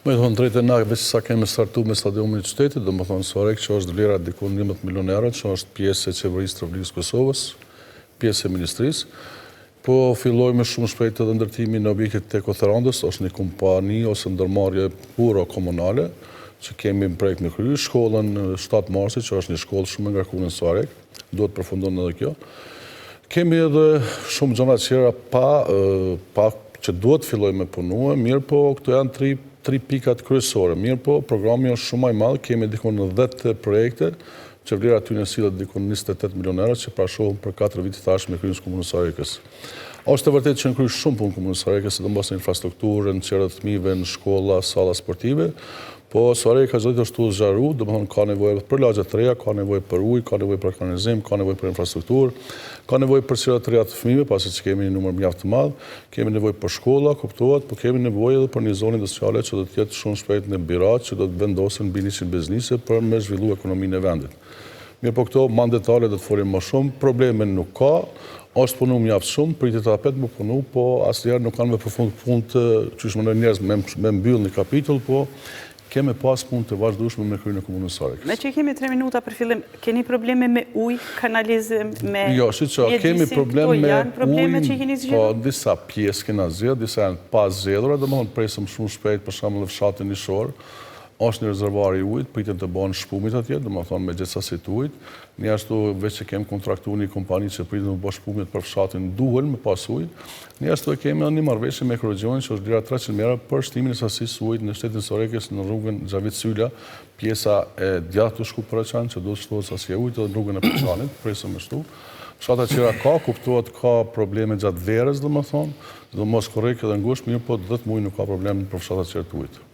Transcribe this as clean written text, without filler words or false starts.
Me thonë drejtë na veç sa kemi startu me stadiumin e qytetit, do më thonë Sorek që është vlera diku 11 milion euro, që është pjesë e qeverisë të Republikës Kosovës, pjesë e ministrisë. Po fillojmë shumë shpejt edhe ndërtimin e objektit tek Otherandës, është një kompani ose ndërmarrje puro komunale, që kemi në projekt me kryer, shkollën 7 Marsi, që është një shkollë shumë e ngarkuar në Sorek, duhet përfundon edhe kjo. Kemi edhe shumë gjëra të tjera pa që duhet filloj me punue, mirë po këto janë tri pikat kryesore. Mirë po programi është shumë më i madh, kemi diku në 10 projekte, që vlera aty në sillet diku 28 milion euro që parashohen për 4 vite tash me kryesin e Komunës së Sorekës. Është e vërtetë që në krye shumë punë Komunës së Sorekës, sidomos në infrastrukturën, në qendra të fëmijëve, në shkolla, salla sportive, po Soreka çdo ashtu zgjaru, domethënë ka nevojë për lagje të reja, ka nevojë për ujë, ka nevojë për kanalizim, ka nevojë për infrastrukturë, ka nevojë për qendra të reja të fëmijëve, pasi që kemi një numër mjaft të madh, kemi nevojë për shkolla, kuptohet, po kemi nevojë edhe për një zonë industriale që do të jetë shumë shpejt në Birat, që do të vendosen mbi 100 biznise për me zhvillu ekonominë e vendit. Mirë po këto ma detale do të folim më shumë, probleme nuk ka, është punu mjaft shumë, pritet apet më punu, po asnjëherë nuk kanë me përfund punë të qysh më njerëz me mbyll një kapitull, po kemi pas punë të vazhdueshme me kryeën e Komunës së Sorekës. Me që kemi 3 minuta për fillim, keni probleme me ujë, kanalizim, me kemi probleme me janë probleme që keni ujë, zgjedhur? po disa pjesë kena zgjedhur, disa janë pa zgjedhura, domethënë presim shumë shpejt për shembull në fshatin Nishor. Është një rezervuar i ujit, pritet të bëhen shpumit atje, domethënë me gjithë sasi të ujit. Ne ashtu veç që kemi kontraktuar një kompani që pritet të bëjë shpumit për fshatin Duhul me pas ujë. Ne ashtu kemi edhe një marrëveshje me Ekorregionin që është vlera 300 mijë për shtimin e sasisë ujit në shtetin Sorekës në rrugën Xhavit Sylla, pjesa e djathtë të Shkup-Paraçan që do të shtohet sasi e ujit edhe në rrugën e Paraçanit, presim ashtu. Fshata qira ka, kuptohet ka probleme gjatë verës, domethënë, sidomos korrekt edhe ngushtë, mirë po 10 muaj nuk ka problem për fshatat qira të ujit.